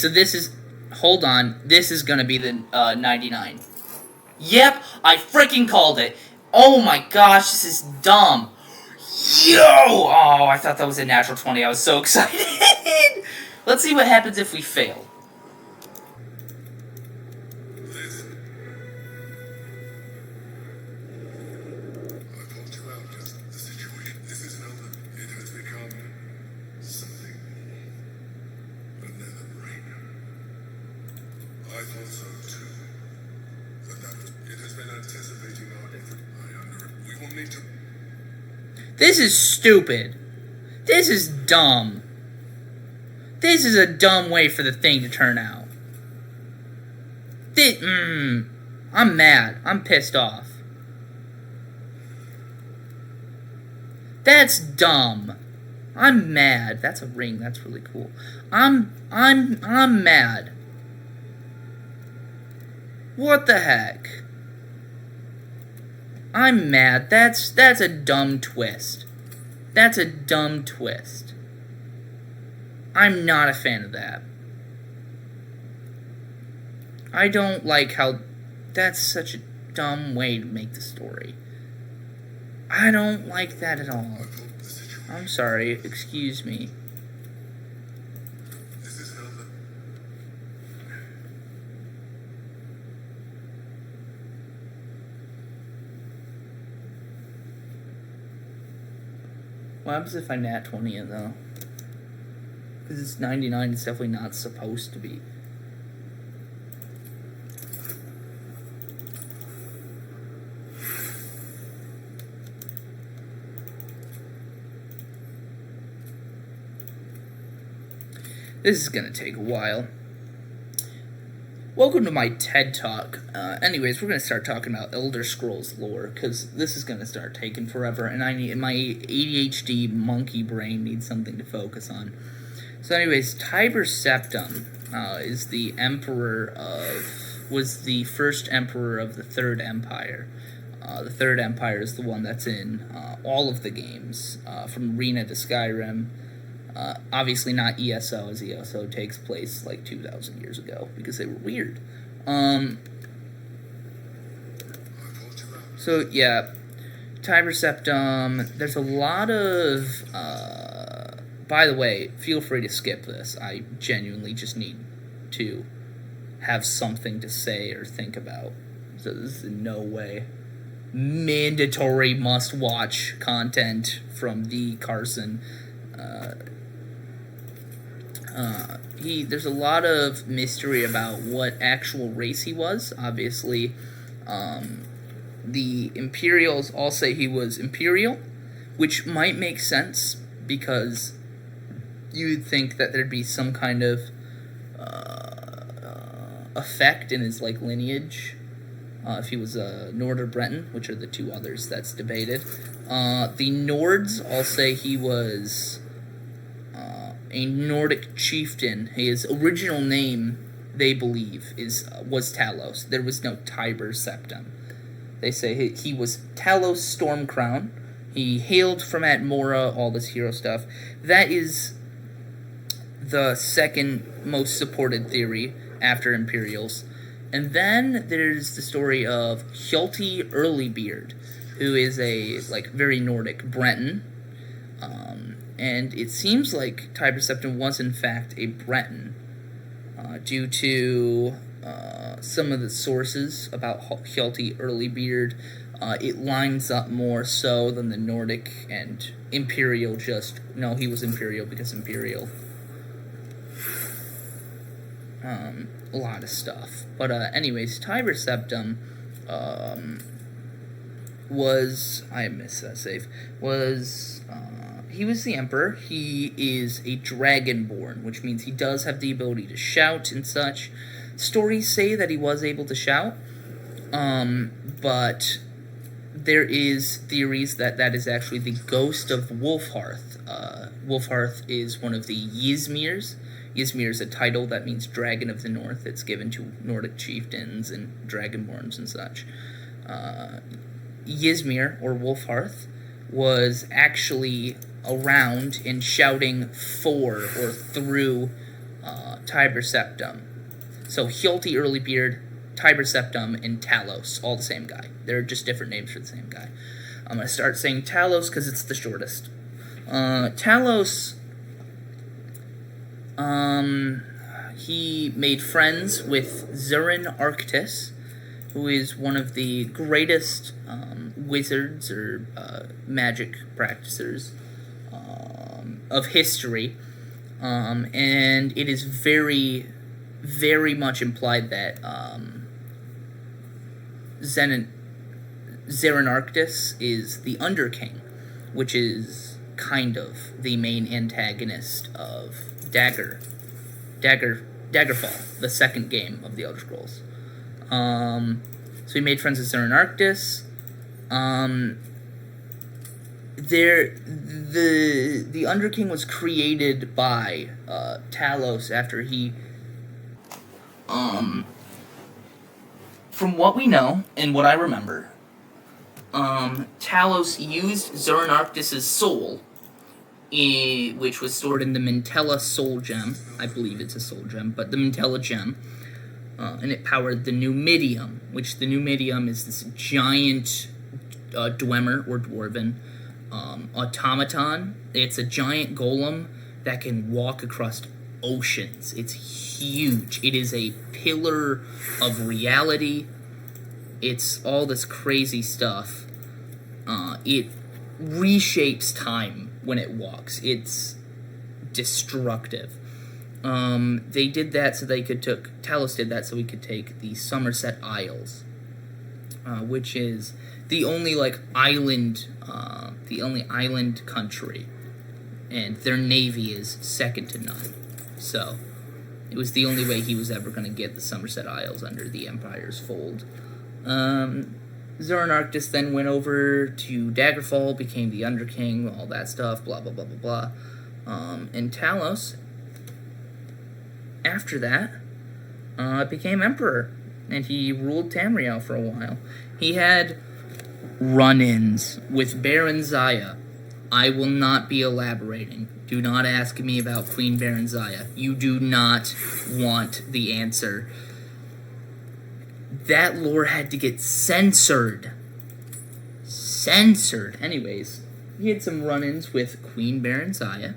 So this is, hold on, this is gonna be the 99. Yep, I freaking called it. Oh my gosh, this is dumb. Yo! Oh, I thought that was a natural 20. I was so excited. Let's see what happens if we fail. I thought so too. But that it has been anticipating our effort. We will need to. This is stupid. This is dumb. This is a dumb way for the thing to turn out. I'm mad. I'm pissed off. That's dumb. I'm mad. That's a ring. That's really cool. I'm mad. What the heck? I'm mad. That's a dumb twist. That's a dumb twist. I'm not a fan of that. I don't like how that's such a dumb way to make the story. I don't like that at all. I'm sorry. Excuse me. What happens if I nat 20 it, though? Because it's 99, it's definitely not supposed to be. This is going to take a while. Welcome to my TED Talk. Anyways, we're going to start talking about Elder Scrolls lore, because this is going to start taking forever, and my ADHD monkey brain needs something to focus on. So anyways, Tiber Septim is the was the first emperor of the Third Empire. The Third Empire is the one that's in all of the games, from Arena to Skyrim. Obviously not ESO, as ESO takes place like 2,000 years ago, because they were weird. So, yeah, Tiber Septim, there's a lot of, by the way, feel free to skip this. I genuinely just need to have something to say or think about. So this is in no way mandatory must-watch content from the Carson. There's a lot of mystery about what actual race he was. Obviously, the Imperials all say he was Imperial, which might make sense, because you'd think that there'd be some kind of effect in his lineage. If he was a Nord or Breton, which are the two others that's debated. The Nords all say he was a Nordic chieftain. His original name, they believe, was Talos. There was no Tiber Septim. They say he was Talos Stormcrown. He hailed from Atmora, all this hero stuff. That is the second most supported theory after Imperials. And then there's the story of Hjalti Earlybeard, who is a very Nordic Breton. And it seems like Tiber Septim was in fact a Breton, due to some of the sources about Hjalti Earlybeard. It lines up more so than the Nordic and Imperial. No, he was Imperial because Imperial. A lot of stuff. But anyways, Tiber Septim was, I missed that save, he was the emperor. He is a dragonborn, which means he does have the ability to shout and such. Stories say that he was able to shout, but there is theories that is actually the ghost of Wolfhearth. Wolfhearth is one of the Ysmirs. Ysmir is a title that means Dragon of the North. It's given to Nordic chieftains and dragonborns and such. Ysmir, or Wolfhearth, was actually around and shouting for or through Tiber Septum. So Hjalti Earlybeard, Tiber Septum, and Talos, all the same guy. They're just different names for the same guy. I'm going to start saying Talos because it's the shortest. Talos, he made friends with Zurin Arctis, who is one of the greatest wizards or magic practicers of history. And it is very, very much implied that Zurin Arctis is the Underking, which is kind of the main antagonist of Daggerfall, the second game of the Elder Scrolls. So he made friends with Zurin Arctis. The Underking was created by Talos after he, from what we know and what I remember, Talos used Zurin Arctis' soul, which was stored in the Mintella Soul Gem. I believe it's a soul gem, but the Mintella Gem. And it powered the Numidium, which the Numidium is this giant Dwemer, or Dwarven, automaton. It's a giant golem that can walk across oceans. It's huge. It is a pillar of reality. It's all this crazy stuff. It reshapes time when it walks. It's destructive. They did that so they could Talos did that so we could take the Somerset Isles, which is the only island country, and their navy is second to none. So it was the only way he was ever going to get the Somerset Isles under the Empire's fold. Zurin Arctis then went over to Daggerfall, became the Underking, all that stuff, blah blah blah blah blah. And Talos, after that, became Emperor, and he ruled Tamriel for a while. He had run-ins with Baron Zaya. I will not be elaborating. Do not ask me about Queen Baron Zaya. You do not want the answer. That lore had to get censored. Anyways, he had some run-ins with Queen Baron Zaya.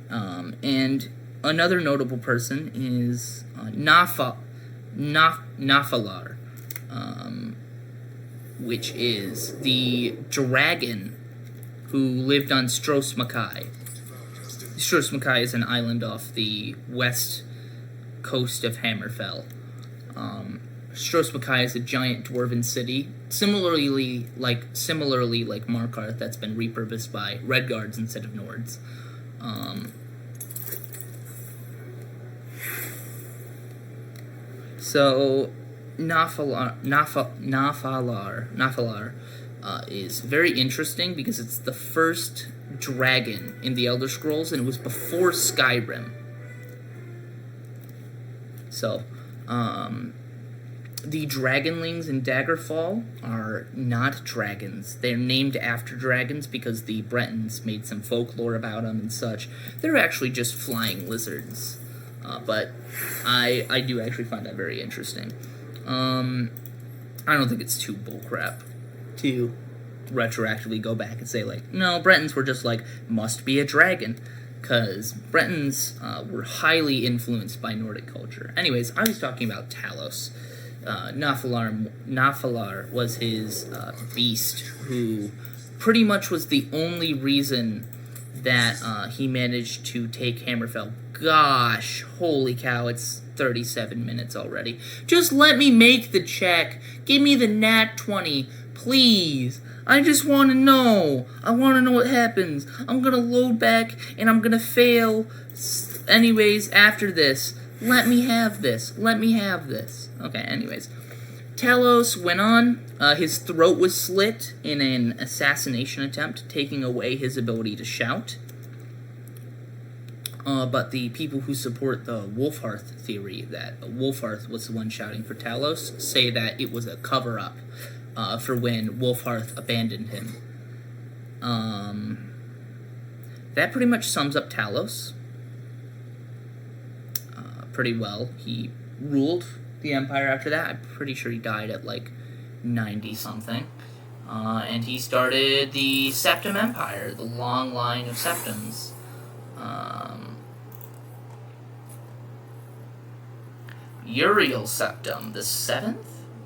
And another notable person is Nafalar, which is the dragon who lived on Stros Makai. Stros Makai is an island off the west coast of Hammerfell. Stros Makai is a giant dwarven city, similarly like Markarth, that's been repurposed by Redguards instead of Nords. So Nafalar is very interesting because it's the first dragon in the Elder Scrolls, and it was before Skyrim. So, the dragonlings in Daggerfall are not dragons. They're named after dragons because the Bretons made some folklore about them and such. They're actually just flying lizards. But I do actually find that very interesting. I don't think it's too bullcrap to retroactively go back and say, no, Bretons were just must be a dragon. Because Bretons were highly influenced by Nordic culture. Anyways, I was talking about Talos. Nafalar was his beast, who pretty much was the only reason that he managed to take Hammerfell. Gosh, holy cow, it's 37 minutes already. Just let me make the check. Give me the nat 20, please. I just want to know. I want to know what happens. I'm going to load back, and I'm going to fail anyways after this. Let me have this. Okay, anyways. Talos went on. His throat was slit in an assassination attempt, taking away his ability to shout. But the people who support the Wolfhearth theory, that Wolfhearth was the one shouting for Talos, say that it was a cover-up for when Wolfhearth abandoned him. That pretty much sums up Talos. pretty well. He ruled the empire after that. I'm pretty sure he died at like 90 something. And he started the Septim Empire, the long line of septims. Uriel Septim, the 7th,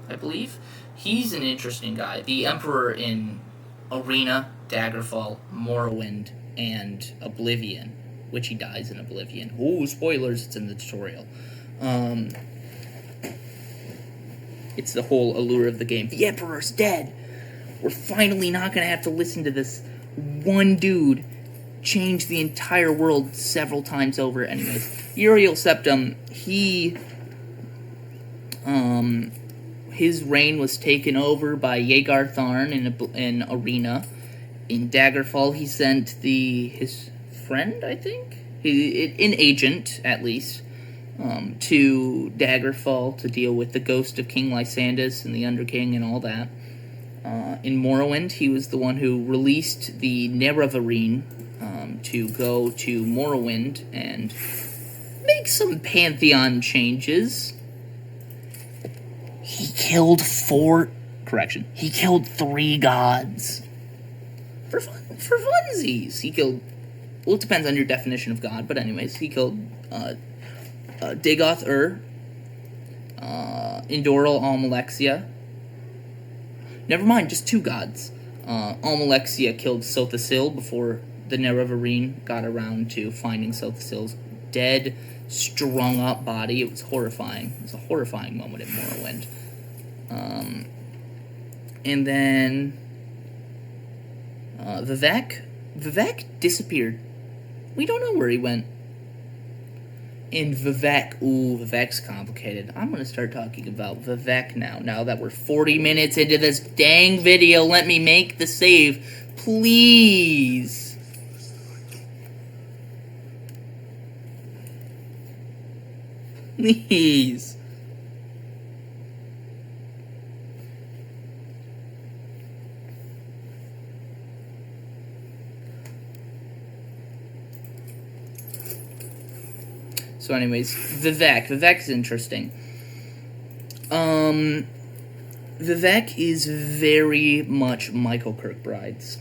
I believe. He's an interesting guy. The Emperor in Arena, Daggerfall, Morrowind, and Oblivion, which he dies in Oblivion. Ooh, spoilers, it's in the tutorial. It's the whole allure of the game. The Emperor's dead! We're finally not going to have to listen to this one dude change the entire world several times over. Anyways, Uriel Septim, his reign was taken over by Yegar Tharn in Arena. In Daggerfall, he sent his friend, I think? An agent, at least, to Daggerfall to deal with the ghost of King Lysandus and the Underking and all that. In Morrowind, he was the one who released the Nerevarine to go to Morrowind and make some Pantheon changes. He killed 3 gods. For funsies. He killed, well, it depends on your definition of God, but anyways, he killed Dagoth-Ur, Indoral Almalexia. Never mind, just 2 gods. Almalexia killed Sothasil before the Nerevarine got around to finding Sothasil's dead, strung up body. It was horrifying. It was a horrifying moment in Morrowind. And then Vivek disappeared. We don't know where he went. And Vivek's complicated. I'm going to start talking about Vivek now that we're 40 minutes into this dang video. Let me make the save, please. Please. So anyways, Vivek's interesting. Vivek is very much Michael Kirkbride's.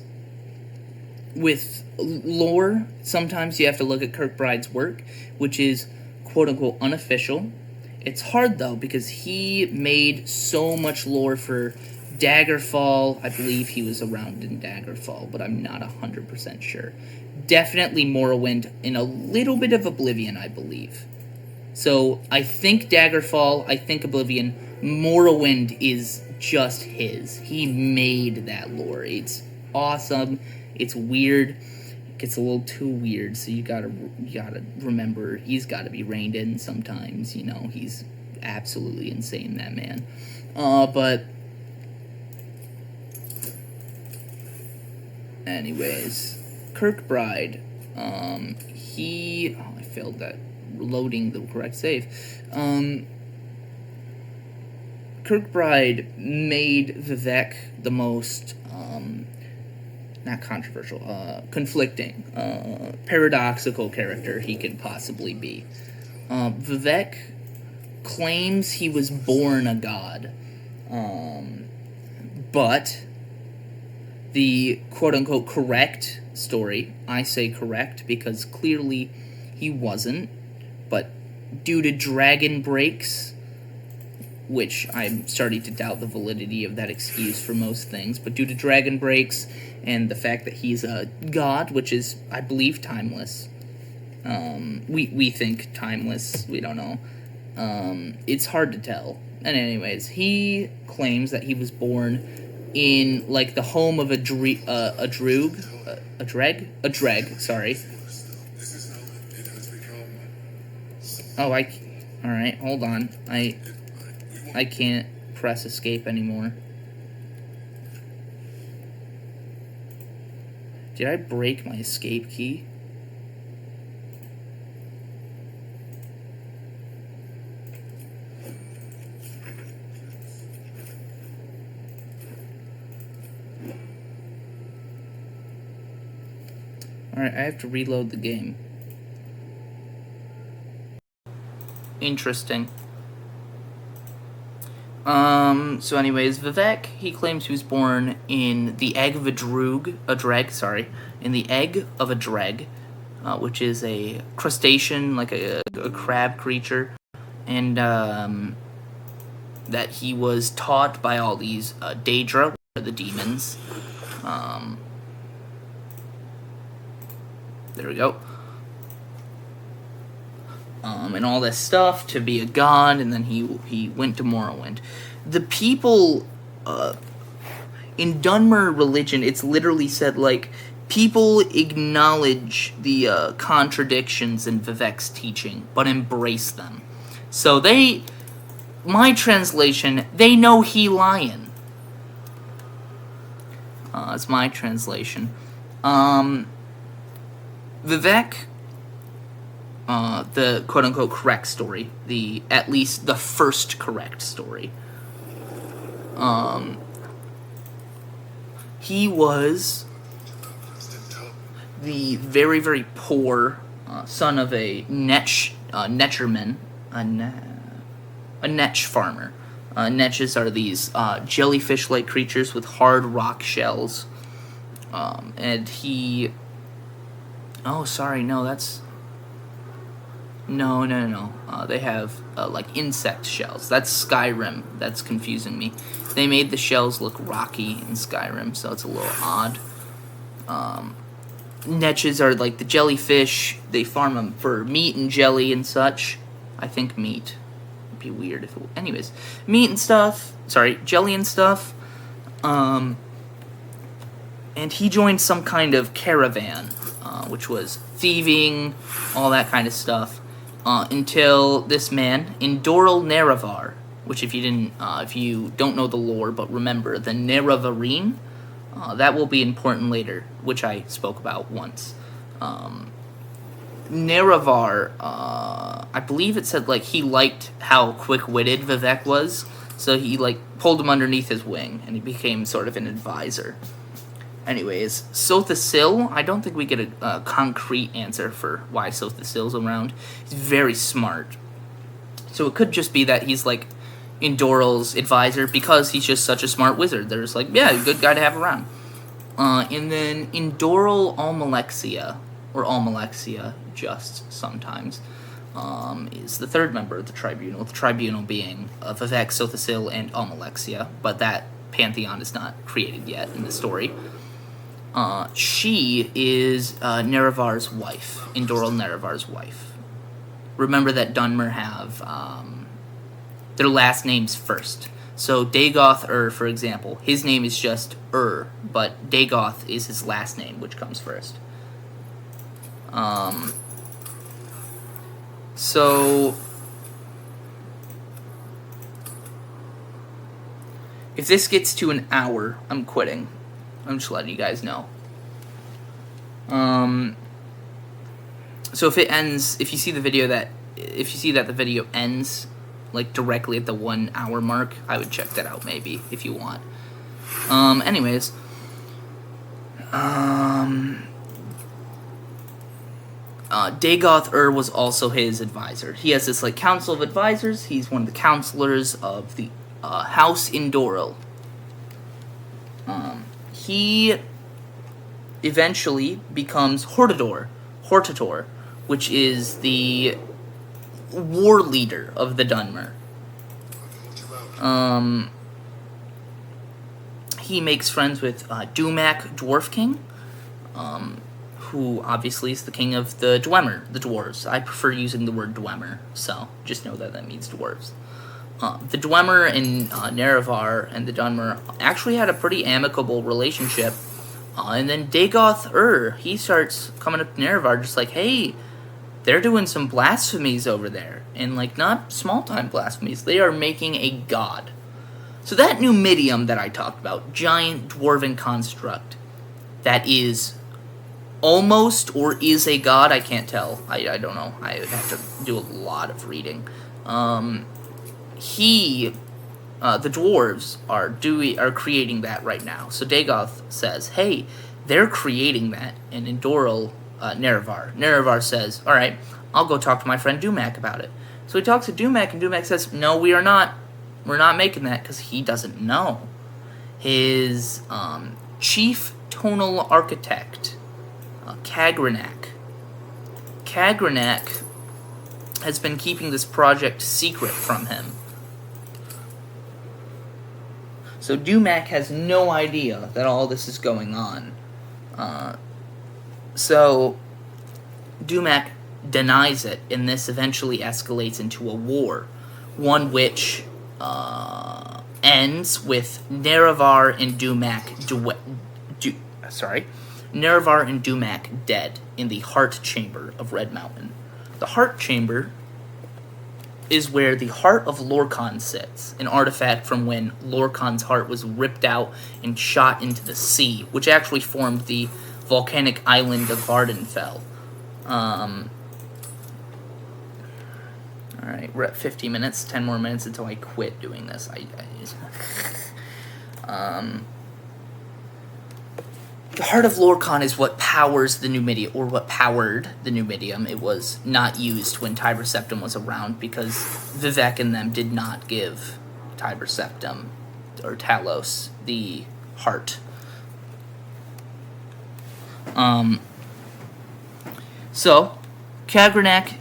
With lore, sometimes you have to look at Kirkbride's work, which is quote-unquote unofficial. It's hard, though, because he made so much lore for Daggerfall. I believe he was around in Daggerfall, but I'm not 100% sure. Definitely Morrowind, and a little bit of Oblivion, I believe. So, I think Daggerfall, I think Oblivion. Morrowind is just his. He made that lore. It's awesome. It's weird. It gets a little too weird, so you gotta remember he's gotta be reined in sometimes, you know. He's absolutely insane, that man. But anyways, Kirkbride, I failed that loading the correct save. Kirkbride made Vivek the most not controversial, conflicting, paradoxical character he could possibly be. Vivek claims he was born a god, but the quote-unquote correct story, I say correct because clearly he wasn't, but due to dragon breaks, which I'm starting to doubt the validity of that excuse for most things, but due to dragon breaks and the fact that he's a god, which is, I believe, timeless. We think timeless, we don't know. It's hard to tell. And anyways, he claims that he was born in, like, the home of a dreg, sorry. Oh, alright, hold on. I can't press escape anymore. Did I break my escape key? Alright, I have to reload the game. Interesting. So anyways, Vivek, he claims he was born in the egg of a dreg, in the egg of a dreg, which is a crustacean, like a crab creature, and that he was taught by all these Daedra, which are the demons. There we go. And all this stuff to be a god, and then he went to Morrowind. The people in Dunmer religion, it's literally said, like, people acknowledge the contradictions in Vivek's teaching, but embrace them. So my translation, they know he lying. It's my translation. Vivek, the quote-unquote correct story, at least the first correct story, he was the very, very poor son of a Netcherman, a Netch farmer. Netches are these jellyfish-like creatures with hard rock shells, and he... Oh, sorry, no, that's... No. They have, like, insect shells. That's Skyrim. That's confusing me. They made the shells look rocky in Skyrim, so it's a little odd. Netches are, like, the jellyfish. They farm them for meat and jelly and such. I think meat. It'd be weird if it... Anyways, meat and stuff. Sorry, jelly and stuff. And he joined some kind of caravan, which was thieving, all that kind of stuff. Until this man, Indoril Nerevar, which if you don't know the lore, but remember, the Nerevarine, that will be important later, which I spoke about once. Nerevar, I believe it said, like, he liked how quick-witted Vivek was, so he, like, pulled him underneath his wing, and he became sort of an advisor. Anyways, Sothasil, I don't think we get a concrete answer for why Sothasil's around. He's very smart. So it could just be that he's, like, Indoril's advisor because he's just such a smart wizard. They're just like, yeah, a good guy to have around. And then Indoril Almalexia, or Almalexia, just sometimes, is the third member of the tribunal being Vivek, Sothasil, and Almalexia, but that pantheon is not created yet in the story. She is Nerevar's wife, Indoril Nerevar's wife. Remember that Dunmer have their last names first. So Dagoth for example, his name is just but Dagoth is his last name, which comes first. So if this gets to an hour, I'm quitting. I'm just letting you guys know. So if it ends, if you see that the video ends, like, directly at the 1 hour mark, I would check that out maybe, if you want. Anyways. Dagoth was also his advisor. He has this, like, council of advisors. He's one of the counselors of the House Indoril. He eventually becomes Hortator, which is the war leader of the Dunmer. He makes friends with Dumak, Dwarf King, who obviously is the king of the dwarves. I prefer using the word Dwemer, so just know that means dwarves. The Dwemer and Nerevar and the Dunmer actually had a pretty amicable relationship. And then Dagoth he starts coming up to Nerevar just like, hey, they're doing some blasphemies over there. And, like, not small-time blasphemies. They are making a god. So that Numidium that I talked about, giant dwarven construct, that is almost or is a god, I can't tell. I don't know. I would have to do a lot of reading. The dwarves are creating that right now. So Dagoth says, hey, they're creating that. And Indoril, Nerevar says, all right, I'll go talk to my friend Dumak about it. So he talks to Dumac, and Dumac says, "No, we are not. We're not making that," because he doesn't know. His chief tonal architect, Kagranak. Kagranak has been keeping this project secret from him. So Dumac has no idea that all this is going on. So Dumac denies it, and this eventually escalates into a war, one which ends with Nerevar and Nerevar and Dumac dead in the Heart Chamber of Red Mountain. The Heart Chamber is where the heart of Lorkhan sits, an artifact from when Lorkhan's heart was ripped out and shot into the sea, which actually formed the volcanic island of Vardenfell. Alright, we're at 50 minutes, 10 more minutes until I quit doing this. The Heart of Lorkhan is what powers the Numidium, or what powered the Numidium. It was not used when Tiber Septim was around because Vivek and them did not give Tiber Septim, or Talos, the heart. So, Kagranak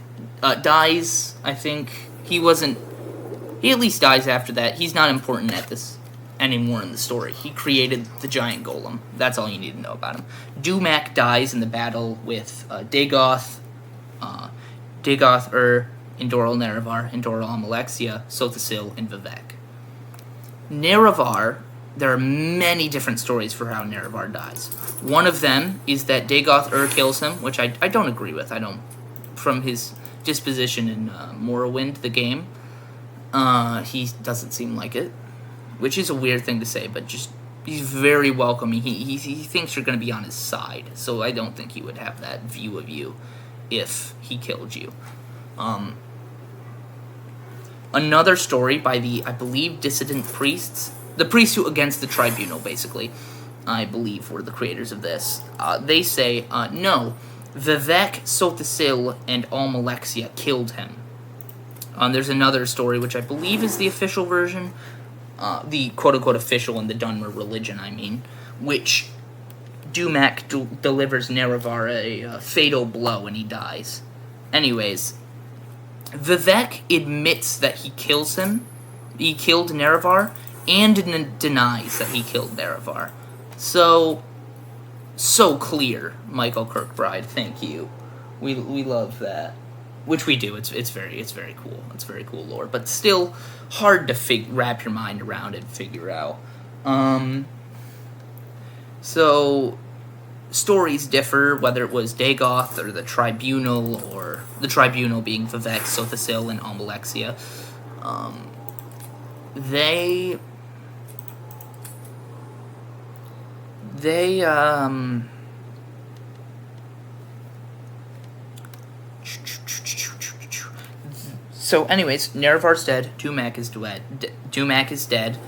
dies, I think. He at least dies after that. He's not important at this anymore in the story. He created the giant golem. That's all you need to know about him. Dumac dies in the battle with Dagoth, Indoral Nerevar, Indoral Amalexia, Sothasil, and Vivek. Nerevar, there are many different stories for how Nerevar dies. One of them is that Dagoth kills him, which I don't agree with. From his disposition in Morrowind, the game, he doesn't seem like it. Which is a weird thing to say, but just he's very welcoming. He thinks you're going to be on his side, so I don't think he would have that view of you if he killed you. Another story by the, I believe, dissident priests, the priests who against the tribunal, basically, I believe were the creators of this. They say, no, Vivek, Sothasil, and Almalexia killed him. There's another story, which I believe is the official version, the quote-unquote official in the Dunmer religion, which Dumac delivers Nerevar a fatal blow and he dies. Anyways, Vivek admits that he kills him, he killed Nerevar, and denies that he killed Nerevar. So clear, Michael Kirkbride, thank you. We love that. Which we do. It's very cool. It's very cool lore, but still hard to wrap your mind around and figure out. So stories differ whether it was Dagoth or the Tribunal, or the Tribunal being Vivek, Sothasil, and Almalexia. They So, anyways, Nerevar's dead. Dumac is dead.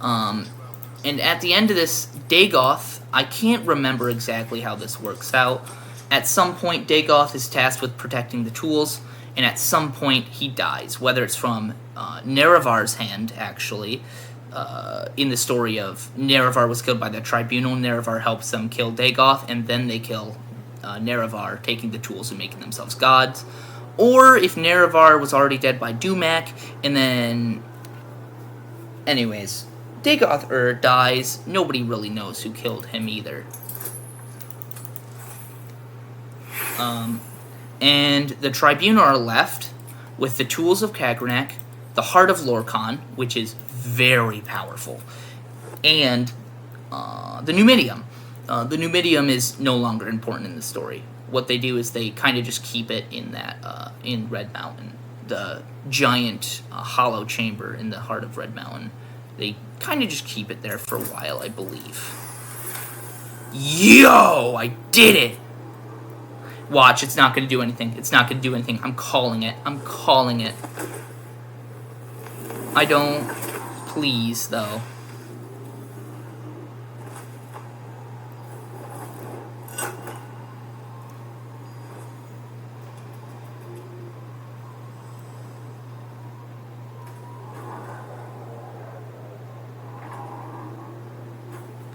And at the end of this, Dagoth, I can't remember exactly how this works out. At some point, Dagoth is tasked with protecting the tools, and at some point, he dies. Whether it's from Nerevar's hand, actually, in the story of Nerevar was killed by the Tribunal, Nerevar helps them kill Dagoth, and then they kill Nerevar, taking the tools and making themselves gods. Or if Nerevar was already dead by Dumac, and then... Anyways, Dagoth dies. Nobody really knows who killed him either. And the Tribunal are left with the tools of Kagranak, the Heart of Lorkhan, which is very powerful, and the Numidium. The Numidium is no longer important in the story. What they do is they kind of just keep it in that in Red Mountain, the giant hollow chamber in the heart of Red Mountain. They kind of just keep it there for a while, I believe. Yo, I did it! Watch, it's not going to do anything. It's not going to do anything. I'm calling it. I don't... Please, though.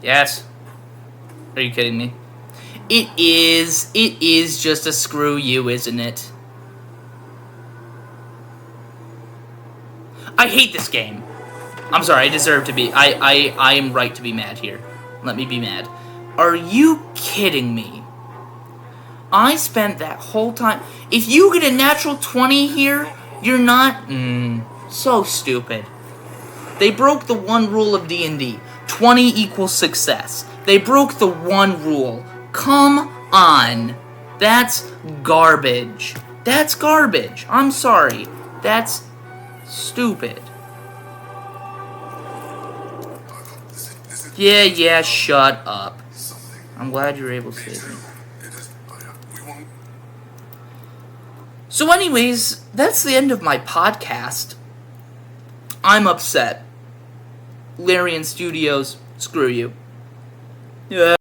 Yes. Are you kidding me? It is just a screw you, isn't it? I hate this game. I'm sorry, I deserve to be... I am right to be mad here. Let me be mad. Are you kidding me? I spent that whole time... If you get a natural 20 here, you're not... so stupid. They broke the one rule of D&D. 20 equals success. They broke the one rule. Come on. That's garbage. That's garbage. I'm sorry. That's stupid. Yeah, shut up. I'm glad you were able to save me. So anyways, that's the end of my podcast. I'm upset. Larian Studios, screw you. Yeah.